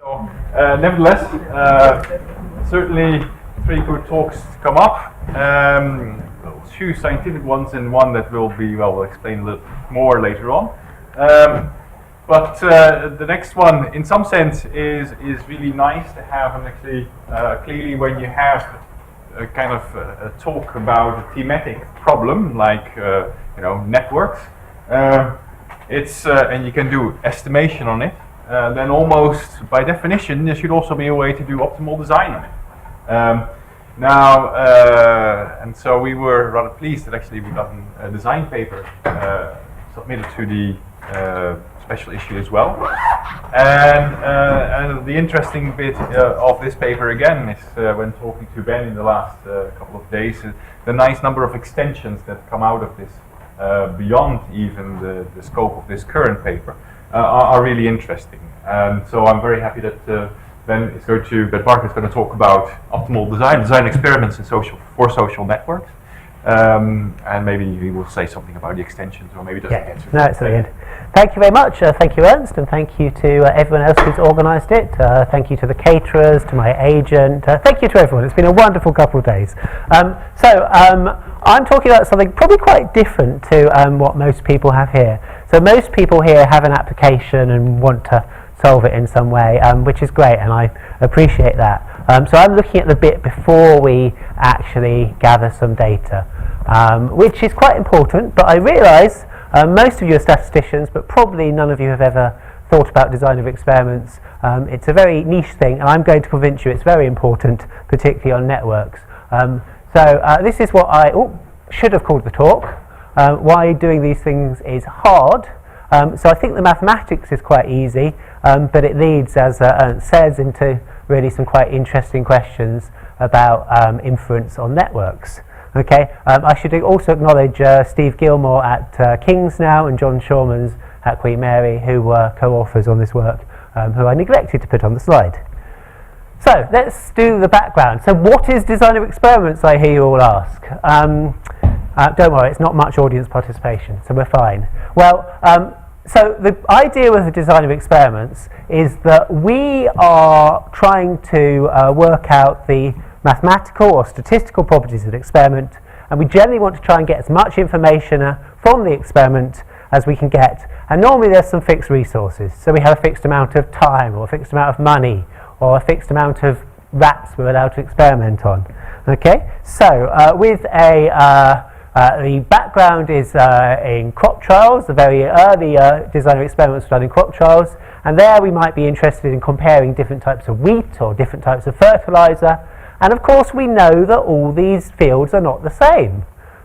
Nevertheless, certainly 3 good talks to come up. 2 scientific ones and one that will be, well, we'll explain a little more later on. But the next one, in some sense, is really nice to have, and actually, clearly, when you have a kind of a talk about a thematic problem like networks, it's and you can do estimation on it. Then almost by definition there should also be a way to do optimal design on it. And so we were rather pleased that actually we got a design paper submitted to the special issue as well. And the interesting bit of this paper again is when talking to Ben in the last couple of days, the nice number of extensions that come out of this beyond even the scope of this current paper. Are really interesting, and so I'm very happy that Ben Barker is going to talk about optimal design experiments in for social networks, and maybe he will say something about the extensions, or maybe doesn't get to. No, it's very good. Thank you very much. Thank you, Ernst, and thank you to everyone else who's organised it. Thank you to the caterers, to my agent. Thank you to everyone. It's been a wonderful couple of days. I'm talking about something probably quite different to what most people have here. So most people here have an application and want to solve it in some way, which is great, and I appreciate that. So I'm looking at the bit before we actually gather some data, which is quite important, but I realise most of you are statisticians, but probably none of you have ever thought about design of experiments. It's a very niche thing, and I'm going to convince you it's very important, particularly on networks. This is what I should have called the talk. Why doing these things is hard. So I think the mathematics is quite easy, but it leads, as Ernst says, into really some quite interesting questions about inference on networks. Okay, I should also acknowledge Steve Gilmore at King's now and John Shorman's at Queen Mary, who were co-authors on this work, who I neglected to put on the slide. So let's do the background. So what is design of experiments, I hear you all ask? Don't worry, it's not much audience participation, so we're fine. Well, so the idea with the design of experiments is that we are trying to work out the mathematical or statistical properties of the experiment, and we generally want to try and get as much information from the experiment as we can get. And normally there's some fixed resources. So we have a fixed amount of time, or a fixed amount of money, or a fixed amount of rats we're allowed to experiment on. Okay, so with the background is in crop trials. The very early design of experiments were done in crop trials, and there we might be interested in comparing different types of wheat or different types of fertilizer. And of course we know that all these fields are not the same.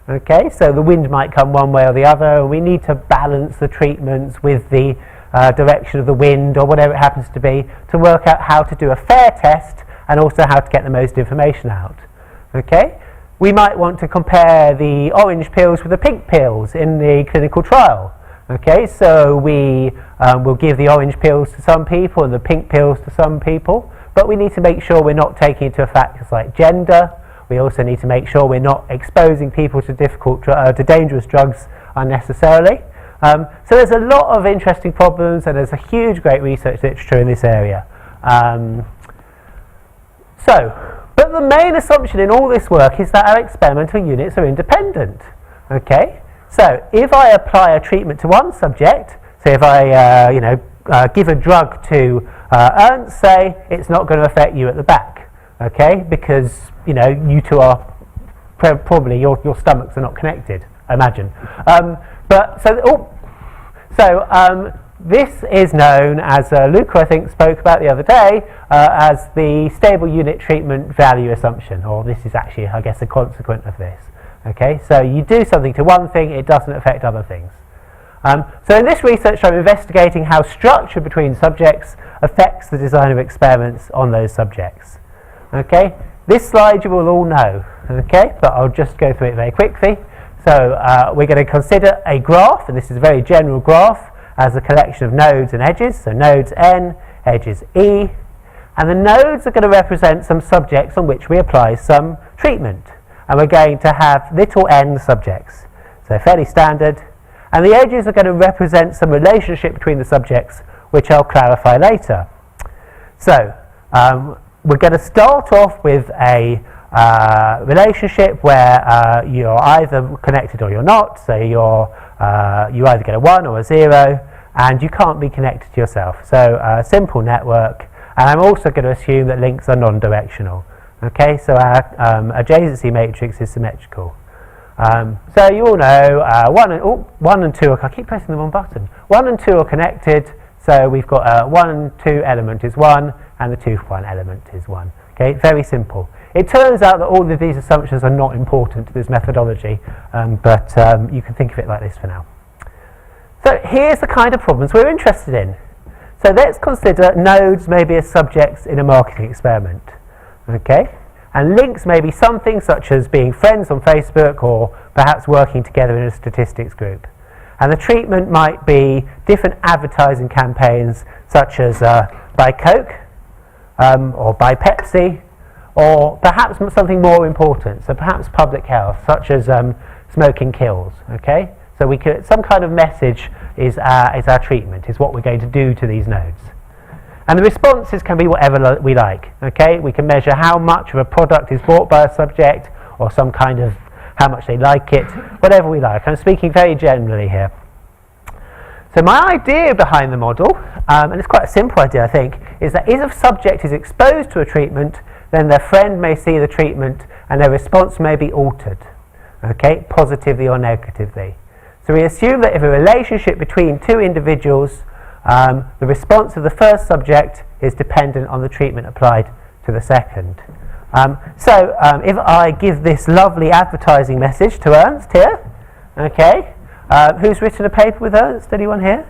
Okay, so the wind might come one way or the other, and we need to balance the treatments with the direction of the wind or whatever it happens to be to work out how to do a fair test and also how to get the most information out. Okay, we might want to compare the orange pills with the pink pills in the clinical trial. Okay, so we will give the orange pills to some people and the pink pills to some people, but we need to make sure we're not taking into factors like gender. We also need to make sure we're not exposing people to to dangerous drugs unnecessarily. So there's a lot of interesting problems, and there's a huge, great research literature in this area. But the main assumption in all this work is that our experimental units are independent. Okay, so if I apply a treatment to one subject, so if I give a drug to Ernst, say, it's not going to affect you at the back. Okay, because you two are probably your stomachs are not connected, I imagine. This is known as Luca, I think, spoke about the other day, as the stable unit treatment value assumption, or this is actually, I guess, a consequent of this. Okay, so you do something to one thing, it doesn't affect other things. So in this research, I'm investigating how structure between subjects affects the design of experiments on those subjects. Okay, this slide you will all know. Okay, but I'll just go through it very quickly. So we're going to consider a graph, and this is a very general graph, as a collection of nodes and edges. So nodes N, edges E, and the nodes are going to represent some subjects on which we apply some treatment. And we're going to have little n subjects, so fairly standard. And the edges are going to represent some relationship between the subjects, which I'll clarify later. So we're going to start off with a relationship where you're either connected or you're not. So you either get a 1 or a 0, and you can't be connected to yourself. So a simple network, and I'm also going to assume that links are non-directional. Okay, so our adjacency matrix is symmetrical. So you all know 1 and 2 I keep pressing the wrong button. 1 and 2 are connected, so we've got 1 and 2 element is 1, and the 2 for 1 element is 1. Okay, very simple. It turns out that all of these assumptions are not important to this methodology, but you can think of it like this for now. So here's the kind of problems we're interested in. So let's consider nodes maybe as subjects in a marketing experiment. Okay, and links may be something such as being friends on Facebook or perhaps working together in a statistics group. And the treatment might be different advertising campaigns such as buy Coke or buy Pepsi, or perhaps something more important, so perhaps public health, such as smoking kills. Okay, so we could, some kind of message is our treatment, is what we're going to do to these nodes. And the responses can be whatever we like. Okay, we can measure how much of a product is bought by a subject, or some kind of how much they like it, whatever we like. I'm speaking very generally here. So my idea behind the model, and it's quite a simple idea I think, is that if a subject is exposed to a treatment, then their friend may see the treatment and their response may be altered, okay, positively or negatively. So we assume that if a relationship between two individuals, the response of the first subject is dependent on the treatment applied to the second. So if I give this lovely advertising message to Ernst here, okay, who's written a paper with Ernst? Anyone here?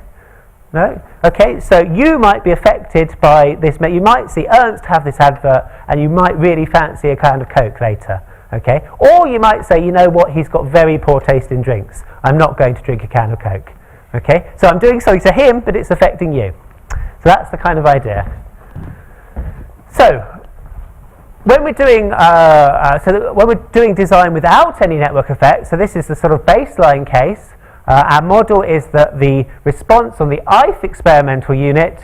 No? Okay, so you might be affected by this. You might see Ernst have this advert and you might really fancy a can of Coke later. Okay, or you might say, you know what, he's got very poor taste in drinks. I'm not going to drink a can of Coke. Okay, so I'm doing something to him, but it's affecting you. So that's the kind of idea. So when we're doing when we're doing design without any network effects, so this is the sort of baseline case. Our model is that the response on the ith experimental unit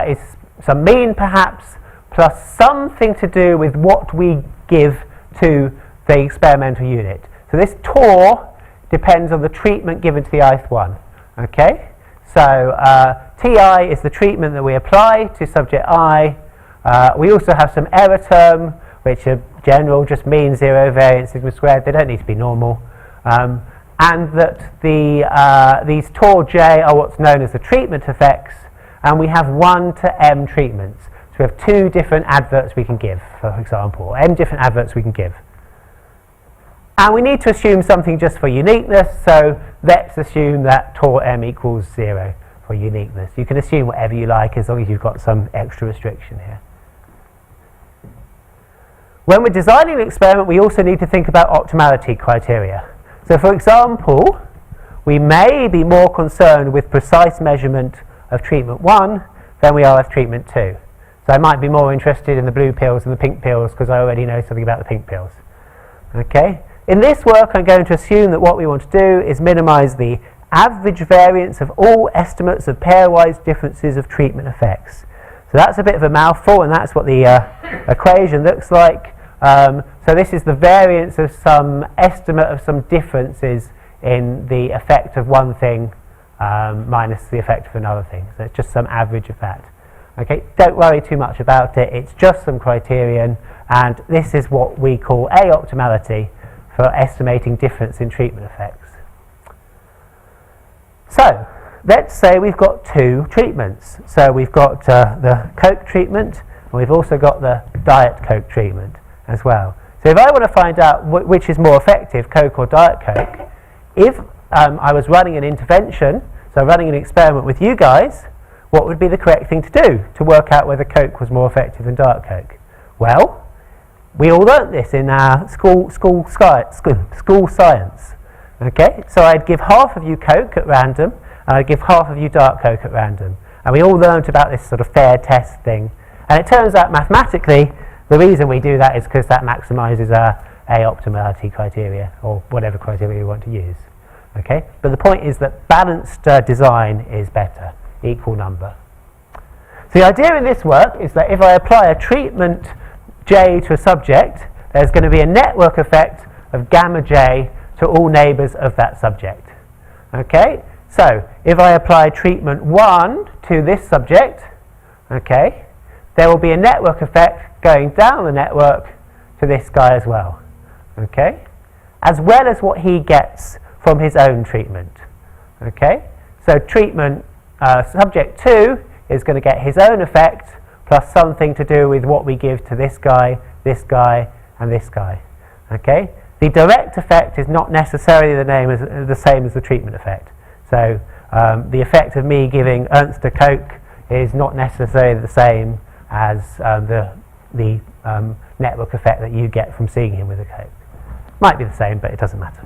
is some mean perhaps, plus something to do with what we give to the experimental unit. So this TOR depends on the treatment given to the ith one. Okay, so TI is the treatment that we apply to subject I. We also have some error term, which are general, just mean, zero, variance, sigma squared. They don't need to be normal. And that these TOR J are what's known as the treatment effects, and we have 1 to m treatments. So we have 2 different adverts we can give, for example, or m different adverts we can give. And we need to assume something just for uniqueness, so let's assume that TOR m equals 0 for uniqueness. You can assume whatever you like as long as you've got some extra restriction here. When we're designing an experiment, we also need to think about optimality criteria. So for example, we may be more concerned with precise measurement of treatment 1 than we are of treatment 2. So I might be more interested in the blue pills than the pink pills because I already know something about the pink pills. Okay? In this work, I'm going to assume that what we want to do is minimize the average variance of all estimates of pairwise differences of treatment effects. So that's a bit of a mouthful, and that's what the equation looks like. So this is the variance of some estimate of some differences in the effect of one thing minus the effect of another thing. So it's just some average of that. Okay, don't worry too much about it. It's just some criterion, and this is what we call A optimality for estimating difference in treatment effects. So let's say we've got 2 treatments. So we've got the Coke treatment, and we've also got the Diet Coke treatment as well. So if I want to find out which is more effective, Coke or Diet Coke, if I was running an intervention, so running an experiment with you guys, what would be the correct thing to do to work out whether Coke was more effective than Diet Coke? Well, we all learnt this in our school science. Okay, so I'd give half of you Coke at random, and I'd give half of you Diet Coke at random. And we all learnt about this sort of fair test thing. And it turns out mathematically, the reason we do that is because that maximizes our A optimality criteria, or whatever criteria you want to use. Okay, but the point is that balanced design is better, equal number. So the idea in this work is that if I apply a treatment J to a subject, there's going to be a network effect of gamma J to all neighbours of that subject. Okay, so if I apply treatment 1 to this subject, okay, there will be a network effect going down the network to this guy as well, okay, as well as what he gets from his own treatment. Okay, so treatment subject 2 is going to get his own effect plus something to do with what we give to this guy, and this guy. Okay, the direct effect is not necessarily the same as the treatment effect. So the effect of me giving Ernst a Coke is not necessarily the same as the network effect that you get from seeing him with a Coke. Might be the same, but it doesn't matter.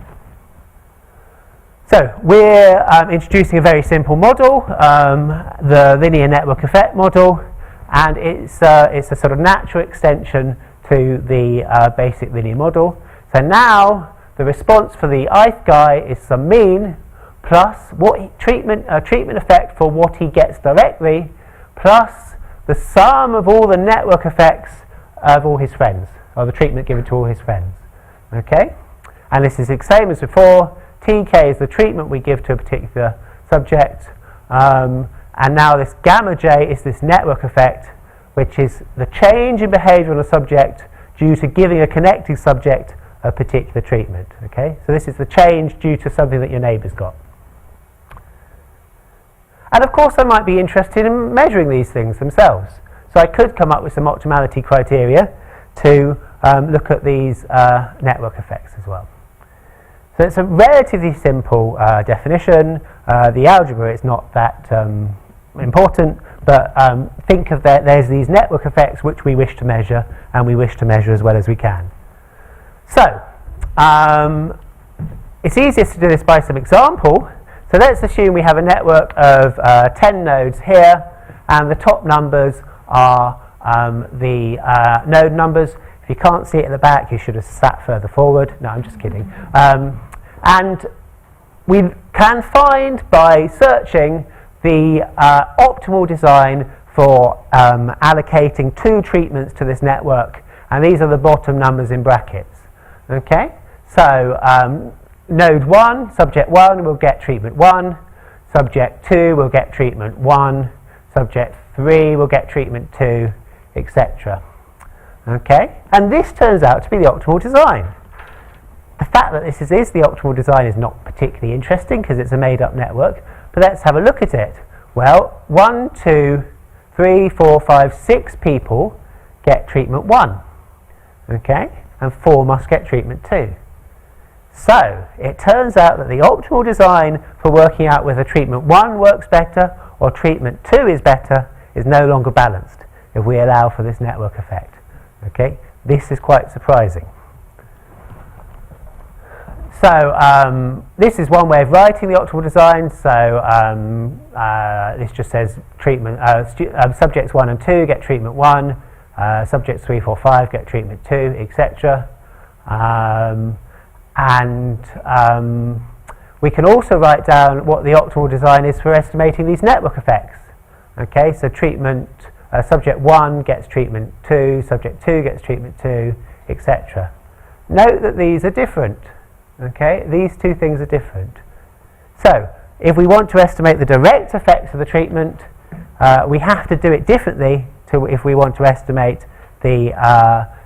So we're introducing a very simple model, the linear network effect model, and it's a sort of natural extension to the basic linear model. So now the response for the ith guy is some mean plus treatment effect for what he gets directly plus the sum of all the network effects of all his friends, or the treatment given to all his friends. Okay, and this is the same as before. Tk is the treatment we give to a particular subject, and now this gamma j is this network effect, which is the change in behaviour on a subject due to giving a connecting subject a particular treatment. Okay, so this is the change due to something that your neighbour's got. And of course I might be interested in measuring these things themselves. So I could come up with some optimality criteria to look at these network effects as well. So it's a relatively simple definition. The algebra is not that important, but think of that there's these network effects which we wish to measure, and we wish to measure as well as we can. So it's easiest to do this by some example. So let's assume we have a network of 10 nodes here, and the top numbers are the node numbers. If you can't see it at the back, you should have sat further forward. No, I'm just kidding. And we can find by searching the optimal design for allocating 2 treatments to this network, and these are the bottom numbers in brackets. Okay, so node 1, subject 1 will get treatment 1, subject 2 will get treatment 1, subject 3 will get treatment 2, etc. Okay, and this turns out to be the optimal design. The fact that this is the optimal design is not particularly interesting because it's a made-up network, but let's have a look at it. Well, 1, 2, 3, 4, 5, 6 people get treatment 1, okay, and 4 must get treatment 2. So it turns out that the optimal design for working out whether treatment 1 works better or treatment 2 is better is no longer balanced if we allow for this network effect. Okay, this is quite surprising. So this is one way of writing the optimal design. So this just says treatment subjects 1 and 2 get treatment 1, subjects 3, 4, 5 get treatment 2, etc. We can also write down what the optimal design is for estimating these network effects. Okay, so treatment subject 1 gets treatment 2, subject 2 gets treatment 2, etc. Note that these are different. Okay, these two things are different. So if we want to estimate the direct effects of the treatment, we have to do it differently to if we want to estimate the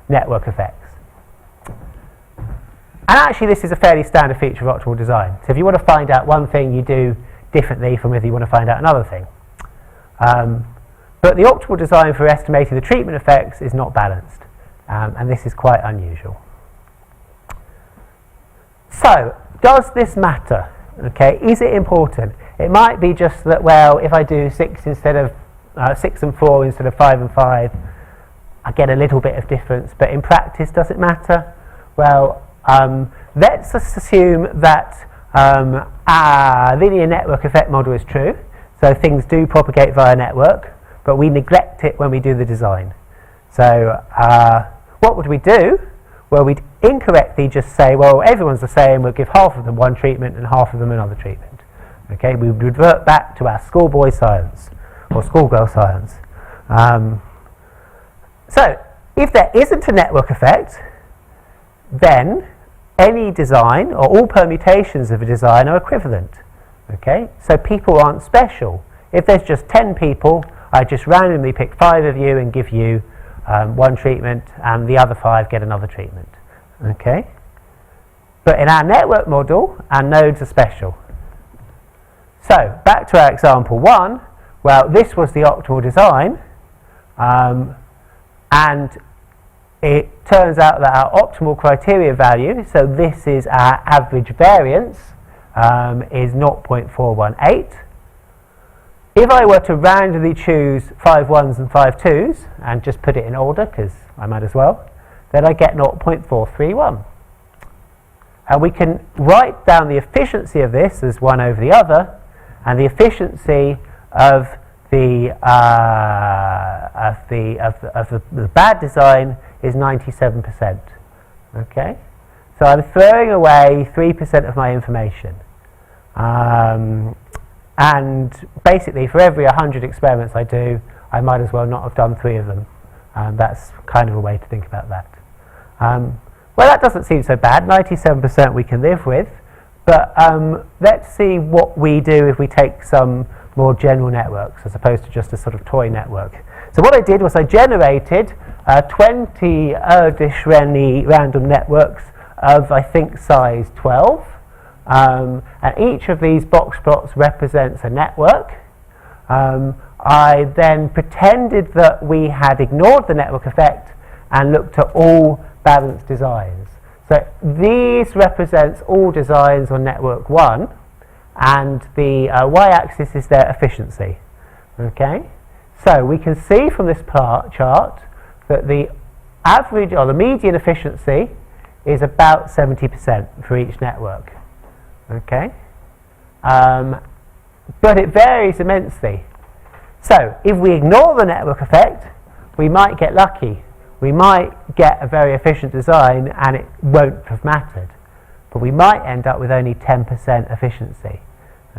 network effects. And actually this is a fairly standard feature of optimal design. So if you want to find out one thing, you do differently from if you want to find out another thing. But the optimal design for estimating the treatment effects is not balanced, and this is quite unusual. So, does this matter? Okay, is it important? It might be just that, well, if I do 6 instead of 6 and 4 instead of 5 and 5, I get a little bit of difference. But in practice, does it matter? Well, let's assume that our linear network effect model is true. So things do propagate via network, but we neglect it when we do the design. So what would we do? Well, we'd incorrectly just say, well, everyone's the same, we'll give half of them one treatment and half of them another treatment. Okay, we would revert back to our schoolboy science, or schoolgirl science. So if there isn't a network effect, then any design or all permutations of a design are equivalent. Okay, so people aren't special. If there's just 10 people, I just randomly pick 5 of you and give you one treatment, and the other 5 get another treatment. Okay, but in our network model, our nodes are special. So back to our example 1. Well, this was the optimal design, and it turns out that our optimal criteria value, so this is our average variance, is 0.418. If I were to randomly choose 5 1s and 5 2s and just put it in order, because I might as well, then I get 0.431. And we can write down the efficiency of this as 1 over the other, and the efficiency of the bad design is 97%. Okay, so I'm throwing away 3% of my information, and basically for every 100 experiments I do, I might as well not have done 3 of them. That's kind of a way to think about that. Well, that doesn't seem so bad. 97% we can live with, but let's see what we do if we take some more general networks as opposed to just a sort of toy network. So what I did was I generated 20 Erdős-Renyi random networks of, I think, size 12, and each of these box plots represents a network. I then pretended that we had ignored the network effect and looked at all balanced designs. So these represents all designs on network 1, and the y-axis is their efficiency. Okay, so we can see from this chart that the average or the median efficiency is about 70% for each network. Okay, but it varies immensely. So if we ignore the network effect, we might get lucky. We might get a very efficient design and it won't have mattered, but we might end up with only 10% efficiency.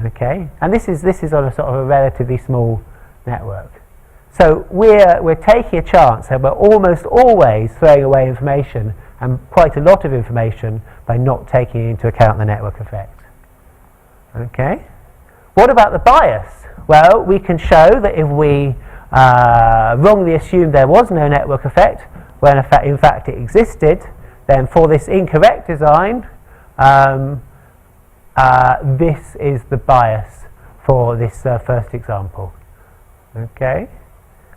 Okay, and this is on a sort of a relatively small network. So we're taking a chance, and we're almost always throwing away information, and quite a lot of information, by not taking into account the network effect. Okay, what about the bias? Well, we can show that if we wrongly assumed there was no network effect, when in fact it existed, then for this incorrect design, this is the bias for this first example. Okay,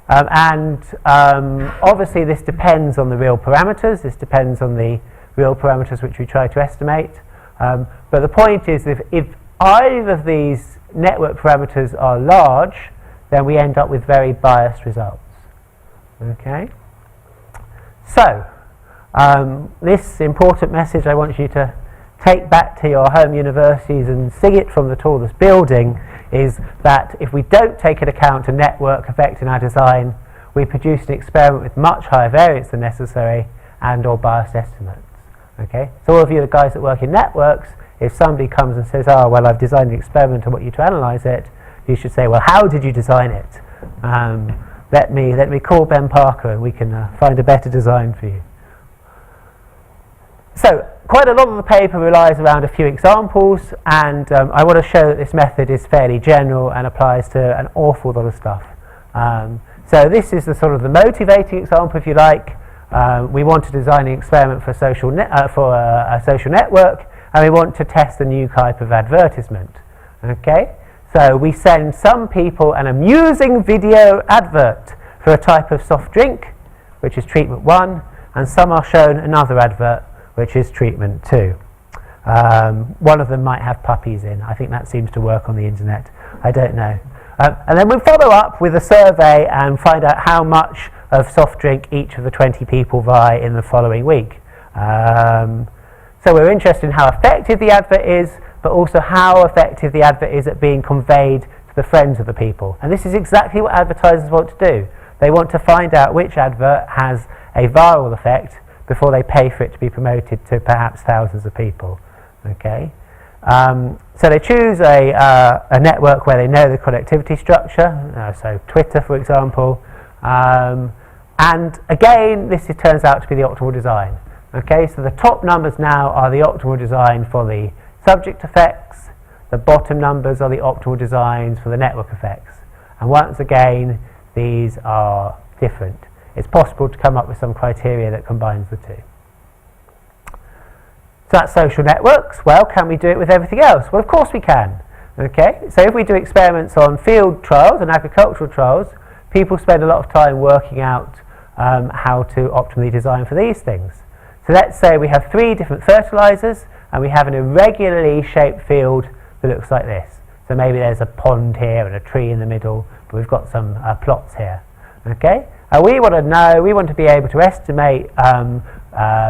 obviously this depends on the real parameters. This depends on the real parameters which we try to estimate. But the point is, if either of these network parameters are large, then we end up with very biased results. Okay, so this important message I want you to take back to your home universities and sing it from the tallest building is that if we don't take into account a network effect in our design, we produce an experiment with much higher variance than necessary and or biased estimates. Okay, so all of you, the guys that work in networks, if somebody comes and says, oh, well, I've designed an experiment, I want you to analyse it, you should say, well, how did you design it? Let me call Ben Parker and we can find a better design for you. So quite a lot of the paper relies around a few examples, and I want to show that this method is fairly general and applies to an awful lot of stuff. So this is the sort of the motivating example, if you like. We want to design an experiment for a social network, and we want to test a new type of advertisement. Okay, so we send some people an amusing video advert for a type of soft drink, which is treatment 1, and some are shown another advert, which is treatment 2. One of them might have puppies in. I think that seems to work on the internet. I don't know. And then we'll follow up with a survey and find out how much of soft drink each of the 20 people buy in the following week. So we're interested in how effective the advert is, but also how effective the advert is at being conveyed to the friends of the people. And this is exactly what advertisers want to do. They want to find out which advert has a viral effect before they pay for it to be promoted to perhaps thousands of people. Okay, so they choose a network where they know the connectivity structure, so Twitter, for example, And again, turns out to be the optimal design. Okay, so the top numbers now are the optimal design for the subject effects, the bottom numbers are the optimal designs for the network effects. And once again, these are different. It's possible to come up with some criteria that combines the two. So that's social networks. Well, can we do it with everything else? Well, of course we can. Okay, so if we do experiments on field trials and agricultural trials, people spend a lot of time working out how to optimally design for these things. So let's say we have 3 different fertilizers and we have an irregularly shaped field that looks like this. So maybe there's a pond here and a tree in the middle, but we've got some plots here. Okay, we want to be able to estimate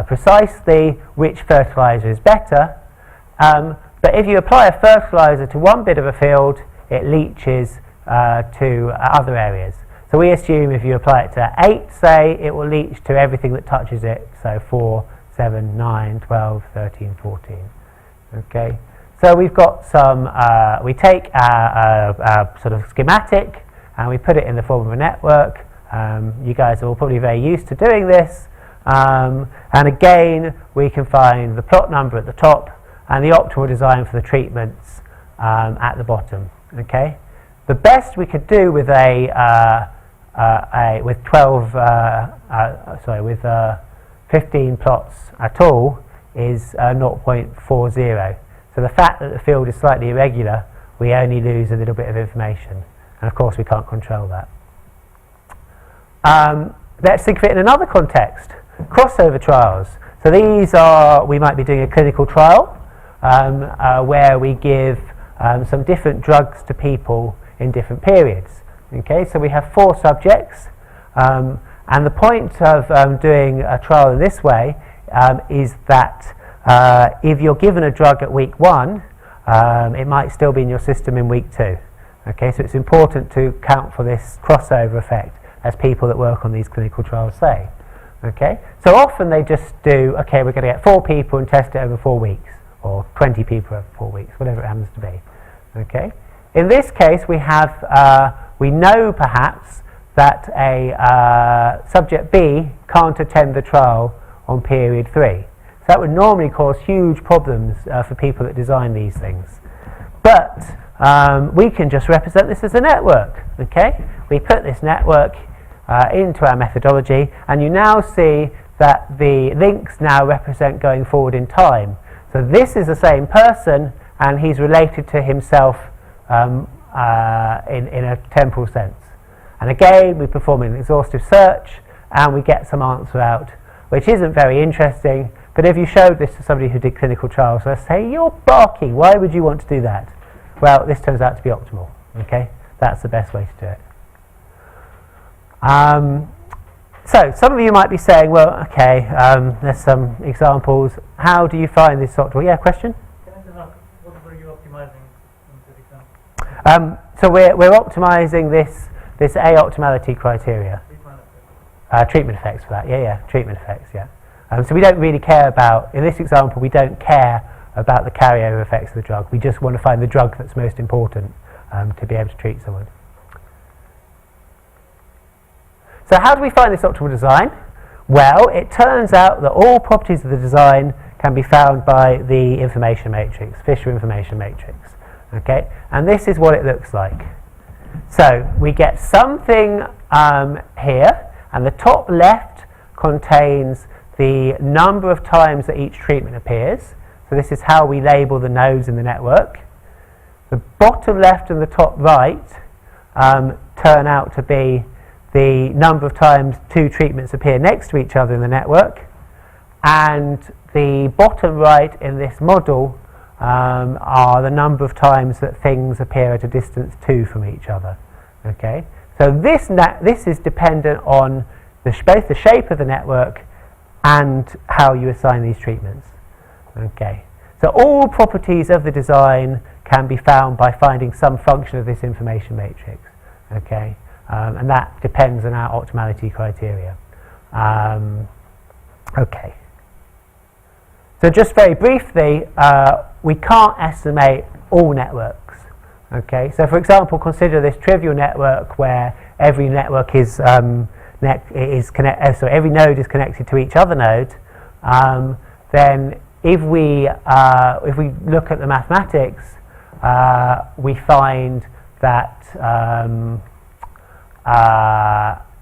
precisely which fertilizer is better. But if you apply a fertilizer to one bit of a field, it leaches to other areas. So we assume if you apply it to 8, say, it will leach to everything that touches it. So 4, 7, 9, 12, 13, 14. Okay. So we've got some, we take a sort of schematic and we put it in the form of a network. You guys are all probably very used to doing this. And again, we can find the plot number at the top and the optimal design for the treatments at the bottom. Okay. The best we could do with with 15 plots at all is 0.40. So the fact that the field is slightly irregular, we only lose a little bit of information, and of course we can't control that. Let's think of it in another context: crossover trials. So these are, we might be doing a clinical trial where we give some different drugs to people in different periods. Okay, so we have 4 subjects, and the point of doing a trial in this way is that if you're given a drug at week 1, it might still be in your system in week 2. Okay, so it's important to count for this crossover effect, as people that work on these clinical trials say. Okay, so often they just do, okay, we're going to get 4 people and test it over 4 weeks, or 20 people over 4 weeks, whatever it happens to be. Okay, in this case we have, we know perhaps that a subject B can't attend the trial on period 3. So that would normally cause huge problems for people that design these things. But we can just represent this as a network. Okay, we put this network into our methodology, and you now see that the links now represent going forward in time. So this is the same person, and he's related to himself in a temporal sense. And again, we perform an exhaustive search and we get some answer out, which isn't very interesting, but if you showed this to somebody who did clinical trials, they'll say, you're barking, why would you want to do that? Well, this turns out to be optimal. Okay, that's the best way to do it. So some of you might be saying, well, okay, there's some examples. How do you find this optimal? Yeah, question? Can I just ask, what were you optimizing in this example? So we're optimizing this A optimality criteria. Treatment effects for that, yeah, treatment effects, yeah. So we don't really care about, in this example, we don't care about the carryover effects of the drug. We just want to find the drug that's most important to be able to treat someone. So how do we find this optimal design? Well, it turns out that all properties of the design can be found by the information matrix, Fisher information matrix. Okay, and this is what it looks like. So we get something here, and the top left contains the number of times that each treatment appears. So this is how we label the nodes in the network. The bottom left and the top right turn out to be the number of times 2 treatments appear next to each other in the network, and the bottom right in this model are the number of times that things appear at a distance 2 from each other. Okay, so this is dependent on both the shape of the network and how you assign these treatments. Okay, so all properties of the design can be found by finding some function of this information matrix. Okay, and that depends on our optimality criteria. Okay, so just very briefly, we can't estimate all networks. Okay, so for example, consider this trivial network where every network is every node is connected to each other node, then if we look at the mathematics, we find that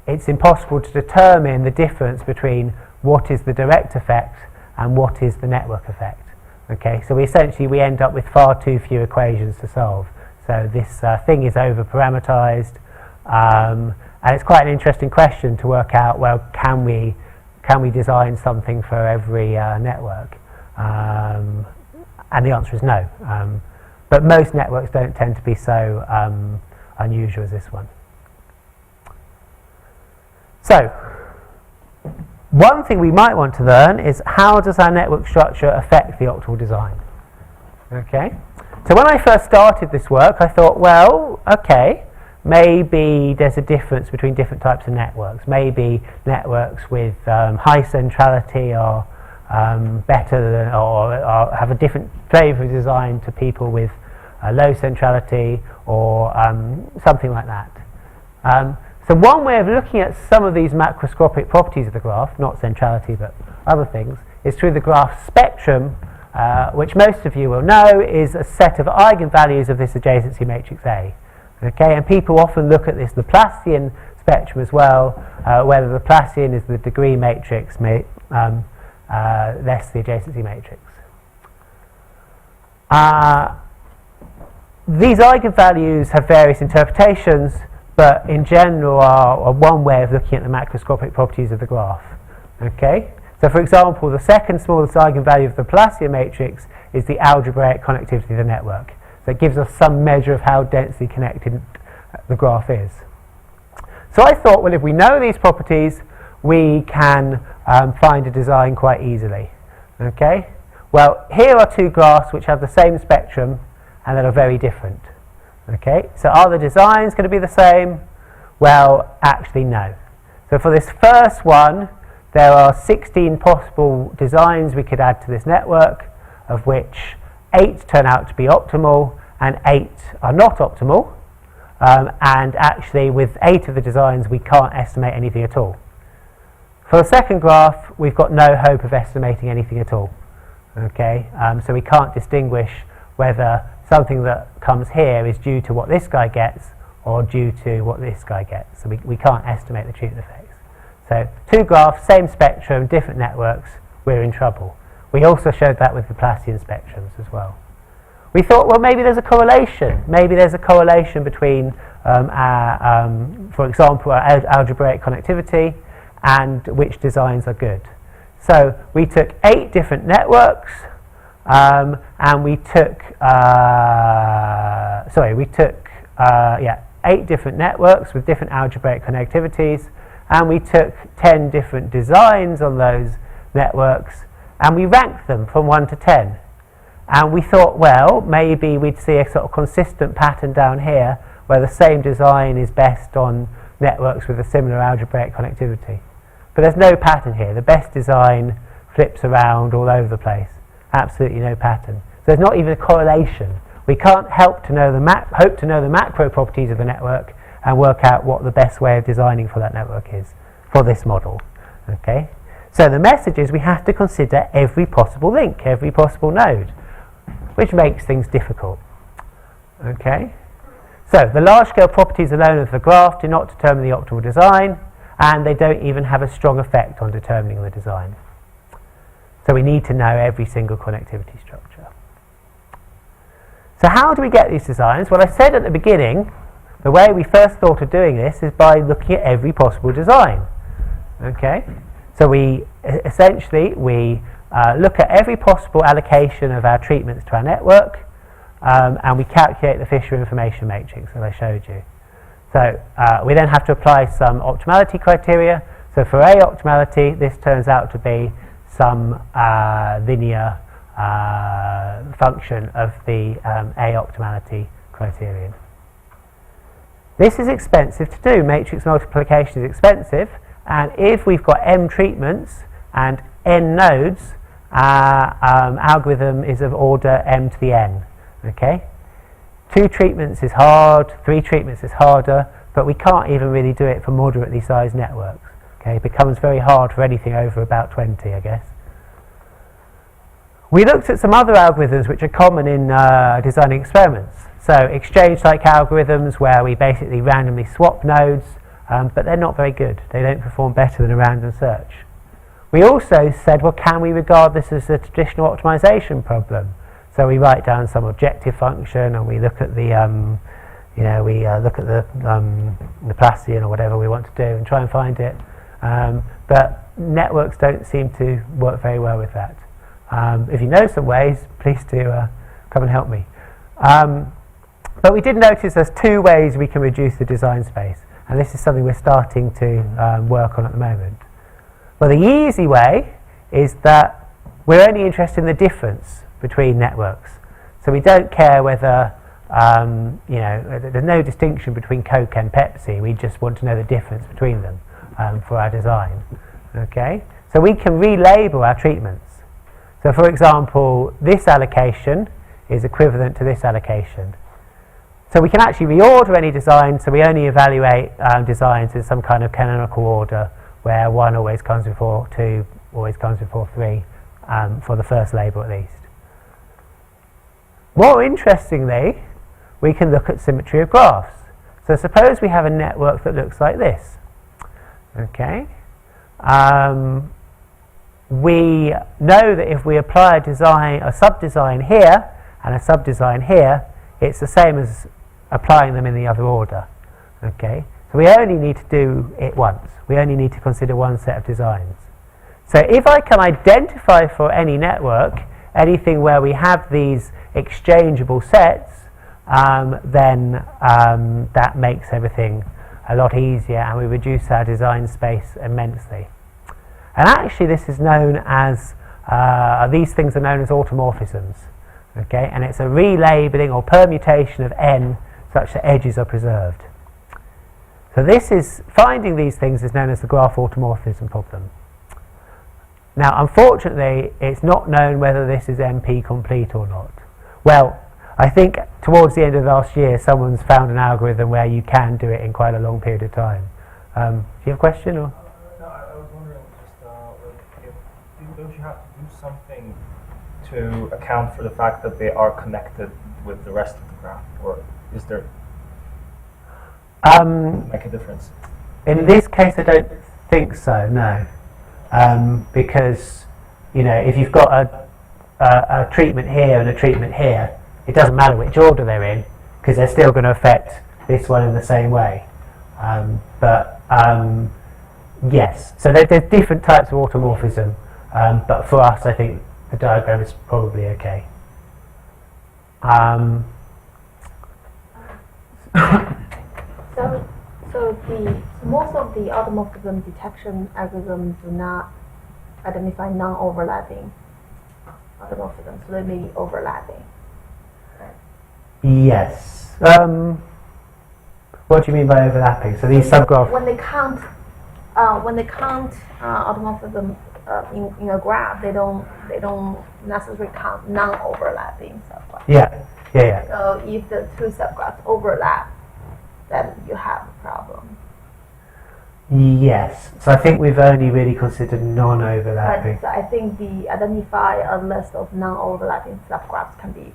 it's impossible to determine the difference between what is the direct effect and what is the network effect. Okay, so we end up with far too few equations to solve. So this thing is over-parameterized, and it's quite an interesting question to work out. Well, can we design something for every network? And the answer is no. But most networks don't tend to be so unusual as this one. So, one thing we might want to learn is how does our network structure affect the optimal design? Okay, so when I first started this work, I thought, well, okay, maybe there's a difference between different types of networks. Maybe networks with high centrality are better than, or have a different flavour of design to people with low centrality, or something like that. So one way of looking at some of these macroscopic properties of the graph, not centrality but other things, is through the graph spectrum, which most of you will know is a set of eigenvalues of this adjacency matrix A. Okay, and people often look at this Laplacian spectrum as well, where the Laplacian is the degree matrix less the adjacency matrix. These eigenvalues have various interpretations, but in general are one way of looking at the macroscopic properties of the graph. Okay, so for example, the second smallest eigenvalue of the Laplacian matrix is the algebraic connectivity of the network. So it gives us some measure of how densely connected the graph is. So I thought, well, if we know these properties, we can find a design quite easily. Okay, well, here are two graphs which have the same spectrum and that are very different. Okay, so are the designs going to be the same? Well, actually no. So for this first one, there are 16 possible designs we could add to this network, of which 8 turn out to be optimal and 8 are not optimal. And actually with 8 of the designs we can't estimate anything at all. For the second graph, we've got no hope of estimating anything at all. Okay, so we can't distinguish whether something that comes here is due to what this guy gets or due to what this guy gets. So we can't estimate the treatment effects. So two graphs, same spectrum, different networks, we're in trouble. We also showed that with the Laplacian spectrums as well. We thought, well, maybe there's a correlation. Maybe there's a correlation between, for example, our algebraic connectivity and which designs are good. So we took 8 different networks, and we took 8 different networks with different algebraic connectivities, and we took 10 different designs on those networks, and we ranked them from 1 to 10. And we thought, well, maybe we'd see a sort of consistent pattern down here where the same design is best on networks with a similar algebraic connectivity. But there's no pattern here. The best design flips around all over the place. Absolutely no pattern. So there's not even a correlation. We can't hope to know the macro properties of the network and work out what the best way of designing for that network is for this model. Okay? So the message is we have to consider every possible link, every possible node, which makes things difficult. Okay? So the large-scale properties alone of the graph do not determine the optimal design, and they don't even have a strong effect on determining the design. So we need to know every single connectivity structure. So how do we get these designs? Well, I said at the beginning, the way we first thought of doing this is by looking at every possible design. Okay? So we essentially look at every possible allocation of our treatments to our network, and we calculate the Fisher information matrix that I showed you. So we then have to apply some optimality criteria. So for A optimality, this turns out to be some linear function of the A optimality criterion. This is expensive to do. Matrix multiplication is expensive, and if we've got m treatments and n nodes, our algorithm is of order m to the n. Okay? 2 treatments is hard, 3 treatments is harder, but we can't even really do it for moderately sized networks. Okay, it becomes very hard for anything over about 20, I guess. We looked at some other algorithms which are common in designing experiments. So exchange-like algorithms where we basically randomly swap nodes, but they're not very good. They don't perform better than a random search. We also said, well, can we regard this as a traditional optimization problem? So we write down some objective function and we look at the, look at the Laplacian or whatever we want to do and try and find it. But networks don't seem to work very well with that. If you know some ways, please do come and help me. But we did notice there's two ways we can reduce the design space, and this is something we're starting to work on at the moment. Well, the easy way is that we're only interested in the difference between networks. So we don't care whether, there's no distinction between Coke and Pepsi. We just want to know the difference between them for our design. Okay? So we can relabel our treatments. So for example, this allocation is equivalent to this allocation. So we can actually reorder any design, so we only evaluate designs in some kind of canonical order where 1 always comes before 2, always comes before 3, for the first label at least. More interestingly, we can look at symmetry of graphs. So suppose we have a network that looks like this. Okay? We know that if we apply a sub-design here and a sub-design here, it's the same as applying them in the other order. Okay? So we only need to do it once. We only need to consider one set of designs. So if I can identify for any network anything where we have these exchangeable sets, then that makes everything a lot easier and we reduce our design space immensely. And actually this is known as, these things are known as automorphisms. Okay? And it's a relabeling or permutation of n such that edges are preserved. So this is, finding these things is known as the graph automorphism problem. Now unfortunately it's not known whether this is NP complete or not. Well, I think towards the end of last year someone's found an algorithm where you can do it in quite a long period of time. Do you have a question? Or? No, I was wondering just don't you have to do something to account for the fact that they are connected with the rest of the graph, or is there make a difference? In this case I don't think so, no. Because if you've got a treatment here and a treatment here, it doesn't matter which order they're in because they're still going to affect this one in the same way. Yes, so there's different types of automorphism, but for us I think the diagram is probably okay. So most of the automorphism detection algorithms do not identify non-overlapping automorphisms, so they may be overlapping. Yes. What do you mean by overlapping? So these subgraphs. When they count automorphism in a graph, they don't necessarily count non-overlapping subgraphs. Yeah. So if the two subgraphs overlap, then you have a problem. Yes. So I think we've only really considered non-overlapping. But I think the identify a list of non-overlapping subgraphs can be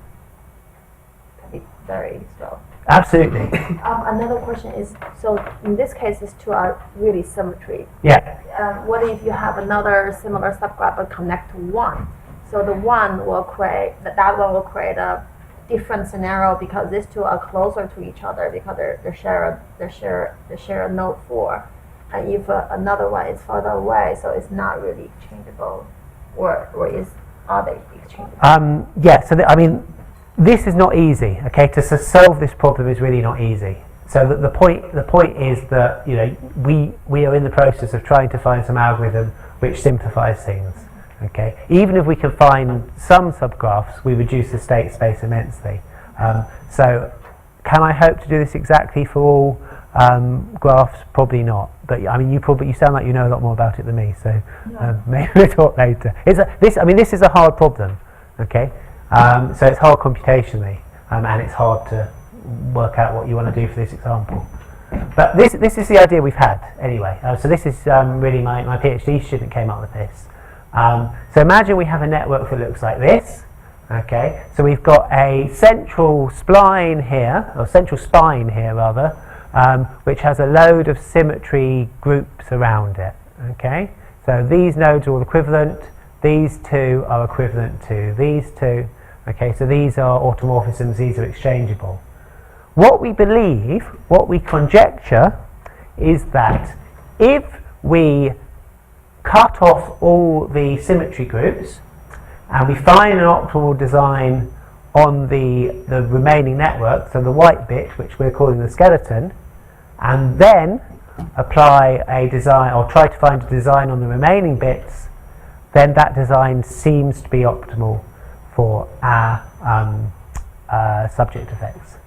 very slow. Absolutely. Another question is, so in this case, these two are really symmetry. Yeah. What if you have another similar subgraph but connect to one? So the one will create, that one will create a different scenario because these two are closer to each other because they share a node 4. And if another one is further away, so it's not really exchangeable, or are they exchangeable? Yeah. So this is not easy. Okay, to solve this problem is really not easy. So the point is that we are in the process of trying to find some algorithm which simplifies things. Okay, even if we can find some subgraphs, we reduce the state space immensely. So can I hope to do this exactly for all graphs? Probably not. But you sound like you know a lot more about it than me. So maybe we'll talk later. This is a hard problem. Okay. So it's hard computationally, and it's hard to work out what you want to do for this example. But this is the idea we've had anyway. So this is really my PhD student came up with this. So imagine we have a network that looks like this. Okay, so we've got a central spline here, or central spine here rather, which has a load of symmetry groups around it. Okay, so these nodes are all equivalent. These two are equivalent to these two. Okay, so these are automorphisms. These are exchangeable. What we believe, what we conjecture, is that if we cut off all the symmetry groups and we find an optimal design on the remaining network, so the white bit, which we're calling the skeleton, and then apply a design, or try to find a design on the remaining bits, then that design seems to be optimal for our subject effects.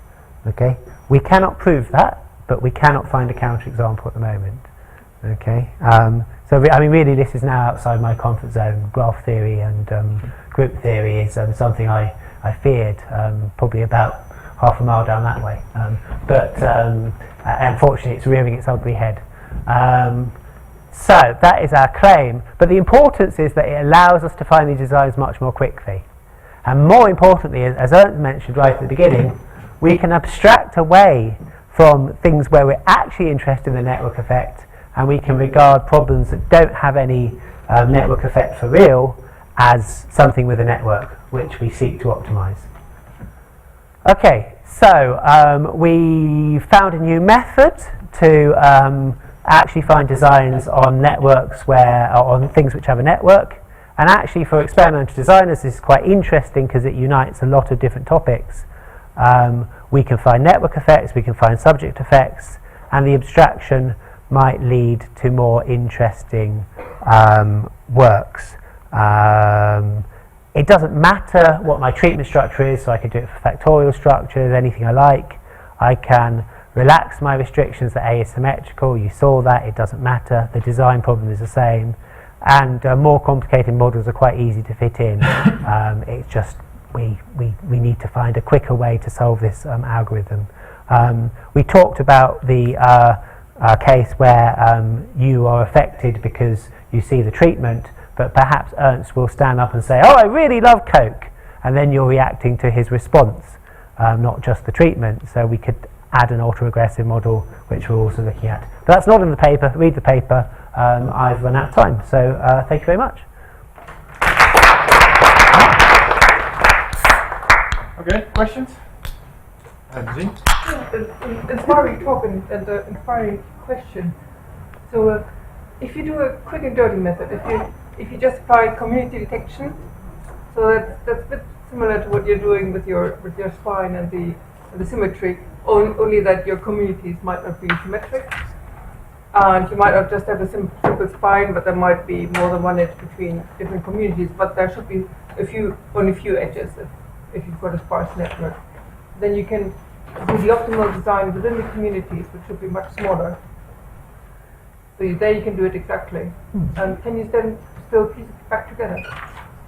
Okay, we cannot prove that, but we cannot find a counterexample at the moment. Okay, so I mean, really, this is now outside my comfort zone. Graph theory and group theory is something I feared probably about half a mile down that way, but unfortunately, it's rearing its ugly head. So that is our claim, but the importance is that it allows us to find these designs much more quickly, and more importantly, as Ernst mentioned right at the beginning, we can abstract away from things where we're actually interested in the network effect, and we can regard problems that don't have any network effect for real as something with a network which we seek to optimize. Okay, so we found a new method to actually find designs on networks on things which have a network, and actually for experimental designers this is quite interesting because it unites a lot of different topics. We can find network effects, we can find subject effects, and the abstraction might lead to more interesting works. It doesn't matter what my treatment structure is, so I can do it for factorial structures, anything I like. I can relax my restrictions that A is symmetrical, you saw that, it doesn't matter, the design problem is the same, and more complicated models are quite easy to fit in. It's just we need to find a quicker way to solve this algorithm. We talked about the case where you are affected because you see the treatment, but perhaps Ernst will stand up and say, oh, I really love Coke, and then you're reacting to his response, not just the treatment. So we could add an autoregressive model, which we're also looking at. But that's not in the paper. Read the paper. I've run out of time, so thank you very much. Okay, questions? Inspiring talk and inspiring question. So, if you do a quick and dirty method, if you just apply community detection, so that's a bit similar to what you're doing with your spine and the symmetry. Only that your communities might not be symmetric, and you might not just have a simple spine, but there might be more than one edge between different communities. But there should be only a few edges if you've got a sparse network. Then you can do the optimal design within the communities, which should be much smaller. So there you can do it exactly. And can you then still piece it back together?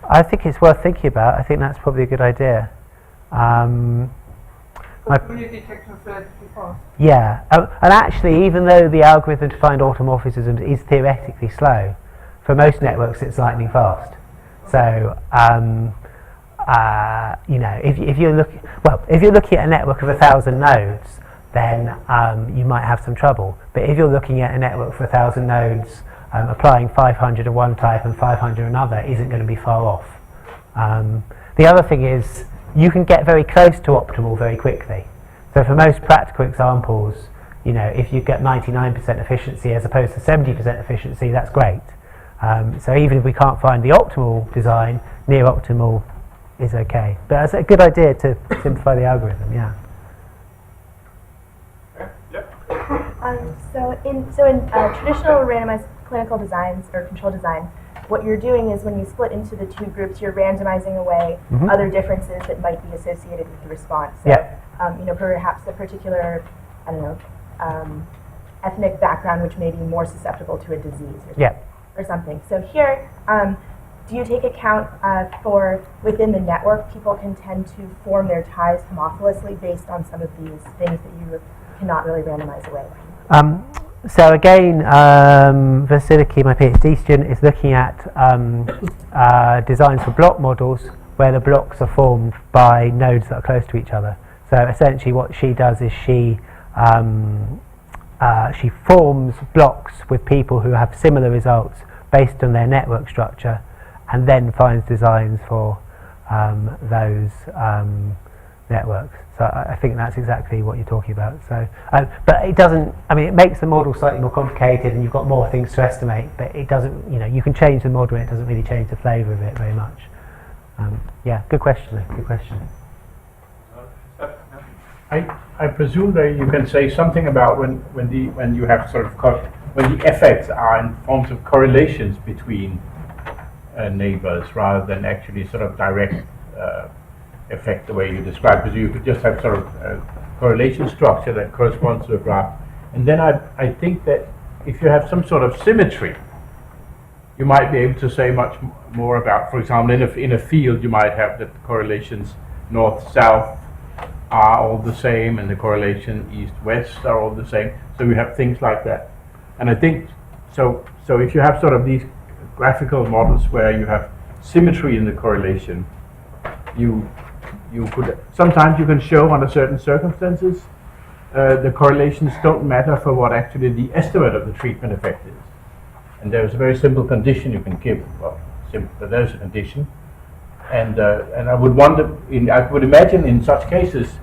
I think it's worth thinking about. I think that's probably a good idea. Community detection is relatively fast. Yeah, and actually, even though the algorithm to find automorphisms is theoretically slow, for most networks it's lightning fast. So, you know, if you're looking at a network of 1,000 nodes, then you might have some trouble. But if you're looking at a network for 1,000 nodes, applying 500 of one type and 500 another isn't going to be far off. The other thing is, you can get very close to optimal very quickly. So for most practical examples, you know, if you get 99% efficiency as opposed to 70% efficiency, that's great. So even if we can't find the optimal design, near optimal is okay. But it's a good idea to simplify the algorithm, yeah. So in traditional randomized clinical designs or control designs, what you're doing is when you split into the two groups, you're randomizing away other differences that might be associated with the response. So, you know, perhaps a particular, I don't know, ethnic background which may be more susceptible to a disease or something. So here, do you take account for within the network, people can tend to form their ties homophilously based on some of these things that you cannot really randomize away? So again, Vasiliki, my PhD student, is looking at designs for block models where the blocks are formed by nodes that are close to each other. So essentially what she does is she forms blocks with people who have similar results based on their network structure, and then finds designs for those networks. So I think that's exactly what you're talking about. So, but it doesn't. I mean, it makes the model slightly more complicated, and you've got more things to estimate. But it doesn't. You know, you can change the model, and it doesn't really change the flavour of it very much. Yeah, good question. Though. Good question. I presume that you can say something about when you have sort of when the effects are in forms of correlations between neighbors rather than actually sort of direct effect the way you described, because you could just have sort of a correlation structure that corresponds to a graph. And then I think that if you have some sort of symmetry, you might be able to say much more about, for example, in a field you might have that the correlations north-south are all the same, and the correlation east-west are all the same. So you have things like that. And I think, so if you have sort of these graphical models where you have symmetry in the correlation, you could, sometimes you can show under certain circumstances the correlations don't matter for what actually the estimate of the treatment effect is. And there's a very simple condition you can give, well, but there's a condition. And I would wonder, I would imagine in such cases,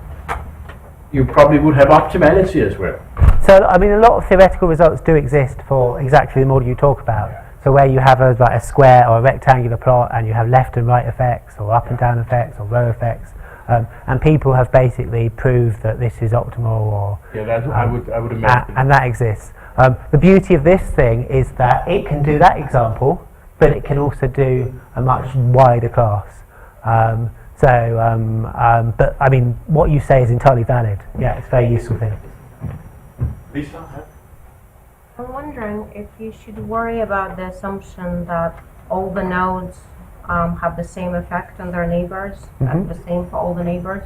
you probably would have optimality as well. So, I mean, a lot of theoretical results do exist for exactly the model you talk about. Yeah. So where you have like a square or a rectangular plot, and you have left and right effects, or up and down effects, or row effects, and people have basically proved that this is optimal, or Yeah, that's, I would imagine. and that exists. The beauty of this thing is that it can do that example, but it can also do a much wider class. But I mean, what you say is entirely valid. Yeah, it's a very useful thing. Lisa? I'm wondering if you should worry about the assumption that all the nodes have the same effect on their neighbors, Mhm. the same for all the neighbors,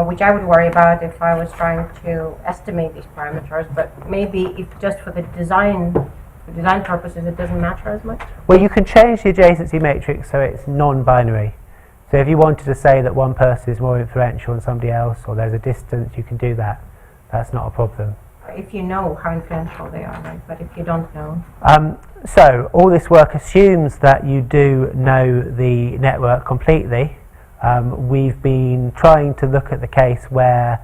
which I would worry about if I was trying to estimate these parameters, but maybe if just for design purposes it doesn't matter as much. Well, you can change the adjacency matrix so it's non-binary. So if you wanted to say that one person is more influential than somebody else, or there's a distance, you can do that. That's not a problem. If you know how influential they are, right? But if you don't know. So all this work assumes that you do know the network completely. We've been trying to look at the case where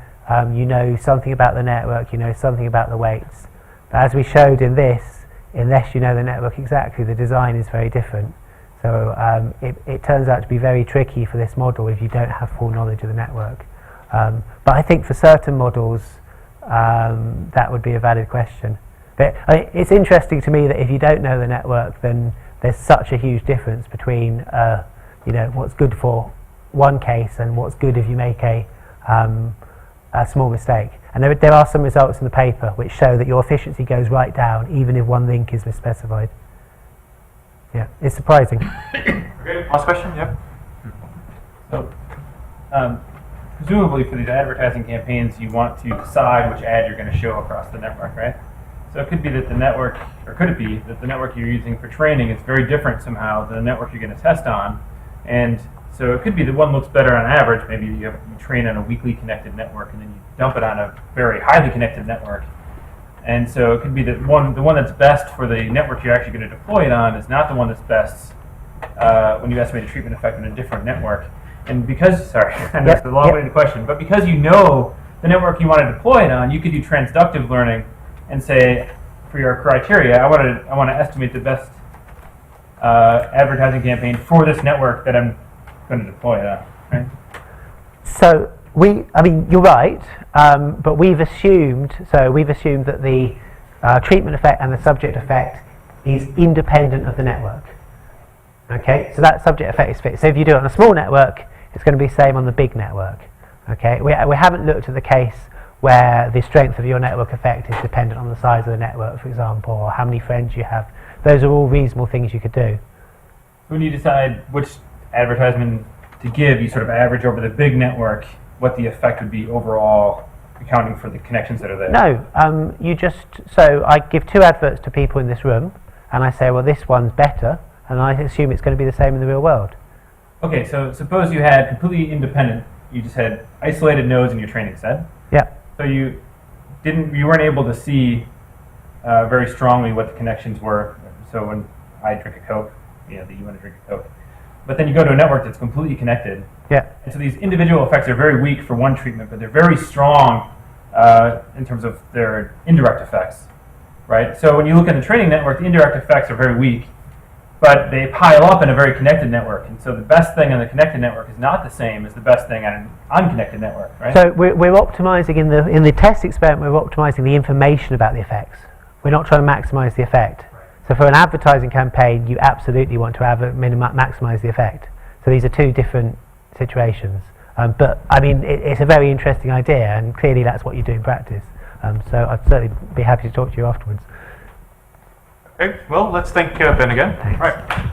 you know something about the network, you know something about the weights. But as we showed in this, unless you know the network exactly, the design is very different. So it turns out to be very tricky for this model if you don't have full knowledge of the network. But I think for certain models, that would be a valid question. But it's interesting to me that if you don't know the network, then there's such a huge difference between you know, what's good for one case and what's good if you make a small mistake. And there are some results in the paper which show that your efficiency goes right down even if one link is misspecified. Yeah, it's surprising. Okay, last question, yeah? So, presumably for these advertising campaigns, you want to decide which ad you're going to show across the network, right? So it could be that the network, or could it be that the network you're using for training is very different somehow than the network you're going to test on, and so it could be that one looks better on average. Maybe you train on a weakly connected network, and then you dump it on a very highly connected network. And so it could be that the one that's best for the network you're actually going to deploy it on is not the one that's best when you estimate a treatment effect in a different network. And because, sorry, I know it's a long-winded question, but because you know the network you want to deploy it on, you could do transductive learning and say, for your criteria, I want to estimate the best advertising campaign for this network that I'm going to deploy it on, right? So I mean, you're right, but we've assumed that the treatment effect and the subject effect is independent of the network. Okay, so that subject effect is fixed. So if you do it on a small network, it's going to be the same on the big network. Okay, we haven't looked at the case where the strength of your network effect is dependent on the size of the network, for example, or how many friends you have. Those are all reasonable things you could do. When you decide which advertisement to give, you sort of average over the big network what the effect would be overall accounting for the connections that are there. No, so I give 2 adverts to people in this room, and I say, well, this one's better, and I assume it's going to be the same in the real world. Okay, so suppose you had completely independent, you just had isolated nodes in your training set. Yeah. So you weren't able to see very strongly what the connections were. So when I drink a Coke, you want to drink a Coke. But then you go to a network that's completely connected. Yeah. And so these individual effects are very weak for one treatment, but they're very strong in terms of their indirect effects, right? So when you look at the training network, the indirect effects are very weak, but they pile up in a very connected network. And so the best thing on the connected network is not the same as the best thing on an unconnected network, right? So we're optimizing in the test experiment. We're optimizing the information about the effects. We're not trying to maximize the effect. So for an advertising campaign, you absolutely want to maximize the effect. So these are 2 different situations. But I mean, it's a very interesting idea, and clearly that's what you do in practice. So I'd certainly be happy to talk to you afterwards. Okay, well, let's thank Ben again. Thanks. Right.